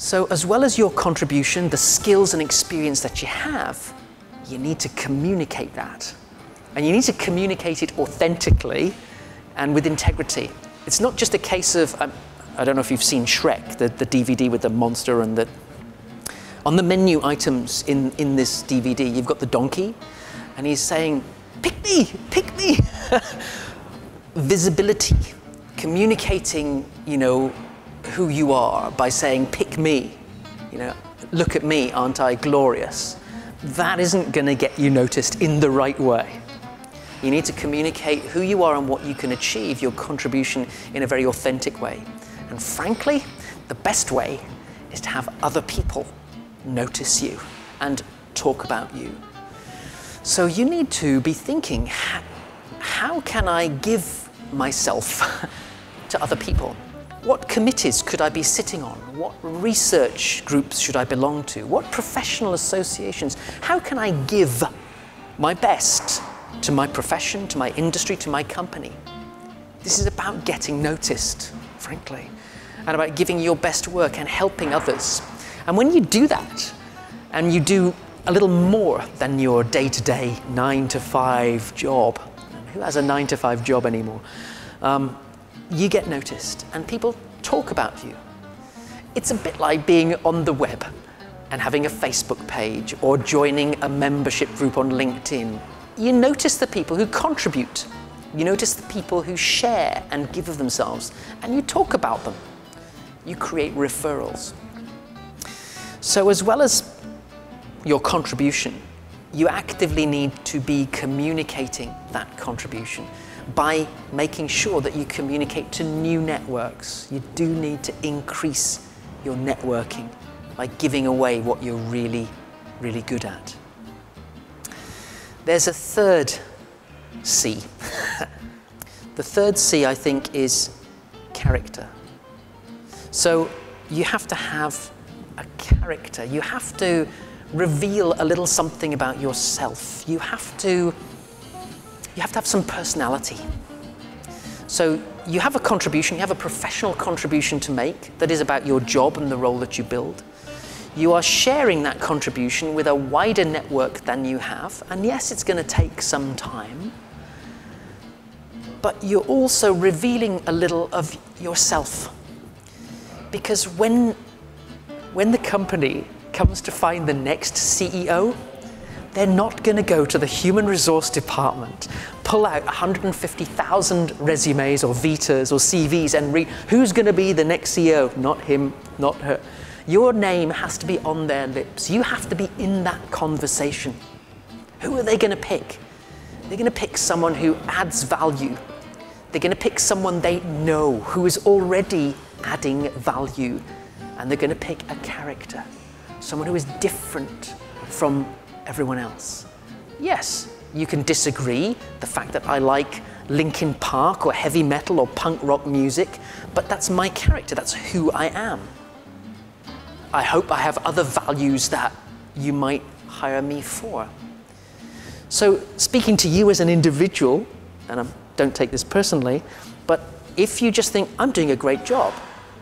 So as well as your contribution, the skills and experience that you have, you need to communicate that. And you need to communicate it authentically and with integrity. It's not just a case of, I don't know if you've seen Shrek, the DVD with the monster and the... On the menu items in this DVD, you've got the donkey, and he's saying, pick me, pick me. Visibility, communicating, who you are by saying, pick me, look at me, aren't I glorious? That isn't going to get you noticed in the right way. You need to communicate who you are and what you can achieve, your contribution, in a very authentic way. And frankly, the best way is to have other people notice you and talk about you. So you need to be thinking, how can I give myself to other people? What committees could I be sitting on? What research groups should I belong to? What professional associations? How can I give my best to my profession, to my industry, to my company? This is about getting noticed, frankly, and about giving your best work and helping others. And when you do that, and you do a little more than your day-to-day 9-to-5 job, who has a 9-to-5 job anymore? You get noticed and people talk about you. It's a bit like being on the web and having a Facebook page or joining a membership group on LinkedIn. You notice the people who contribute. You notice the people who share and give of themselves, and you talk about them. You create referrals. So as well as your contribution, you actively need to be communicating that contribution by making sure that you communicate to new networks. You do need to increase your networking by giving away what you're really, really good at. There's a third C. The third C, I think, is character. So you have to have a character. You have to reveal a little something about yourself. You have to have some personality. So you have a contribution, you have a professional contribution to make that is about your job and the role that you build. You are sharing that contribution with a wider network than you have, and yes, it's going to take some time, but you're also revealing a little of yourself. Because when the company comes to find the next CEO, they're not going to go to the human resource department, pull out 150,000 resumes or Vitas or CVs and read who's going to be the next CEO. Not him, not her. Your name has to be on their lips. You have to be in that conversation. Who are they going to pick? They're going to pick someone who adds value. They're going to pick someone they know who is already adding value. And they're going to pick a character, someone who is different from everyone else. Yes, you can disagree, the fact that I like Linkin Park or heavy metal or punk rock music, but that's my character, that's who I am. I hope I have other values that you might hire me for. So speaking to you as an individual, and don't take this personally, but if you just think, I'm doing a great job,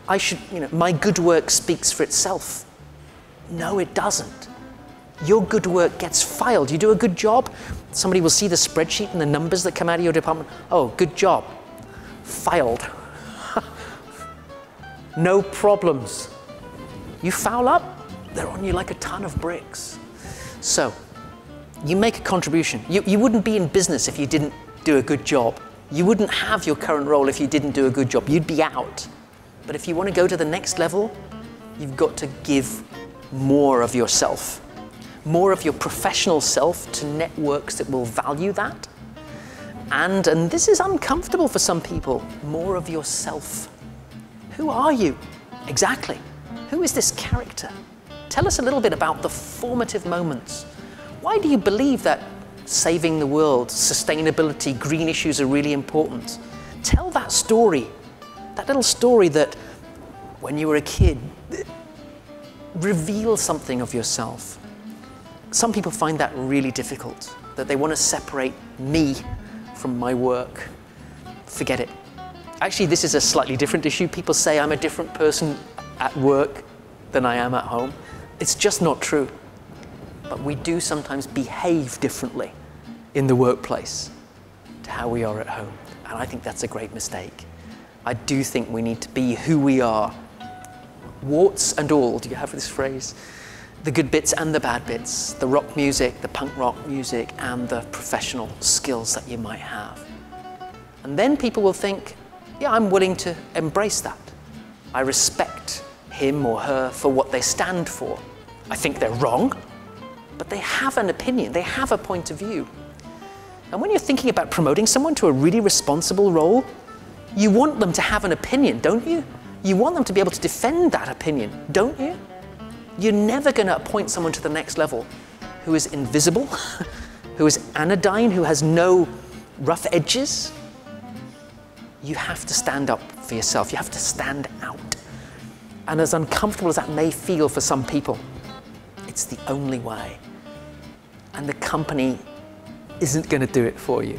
I should, my good work speaks for itself. No, it doesn't. Your good work gets filed. You do a good job, somebody will see the spreadsheet and the numbers that come out of your department. Oh, good job. Filed. No problems. You foul up, they're on you like a ton of bricks. So, you make a contribution. You wouldn't be in business if you didn't do a good job. You wouldn't have your current role if you didn't do a good job. You'd be out. But if you want to go to the next level, you've got to give more of yourself, more of your professional self to networks that will value that. And this is uncomfortable for some people, more of yourself. Who are you? Exactly. Who is this character? Tell us a little bit about the formative moments. Why do you believe that saving the world, sustainability, green issues are really important? Tell that story, that little story that when you were a kid, reveal something of yourself. Some people find that really difficult, that they want to separate me from my work. Forget it. Actually, this is a slightly different issue. People say I'm a different person at work than I am at home. It's just not true. But we do sometimes behave differently in the workplace to how we are at home. And I think that's a great mistake. I do think we need to be who we are. Warts and all, do you have this phrase? The good bits and the bad bits, the rock music, the punk rock music, and the professional skills that you might have. And then people will think, yeah, I'm willing to embrace that. I respect him or her for what they stand for. I think they're wrong, but they have an opinion, they have a point of view. And when you're thinking about promoting someone to a really responsible role, you want them to have an opinion, don't you? You want them to be able to defend that opinion, don't you? You're never going to appoint someone to the next level who is invisible, who is anodyne, who has no rough edges. You have to stand up for yourself. You have to stand out. And as uncomfortable as that may feel for some people, it's the only way. And the company isn't going to do it for you.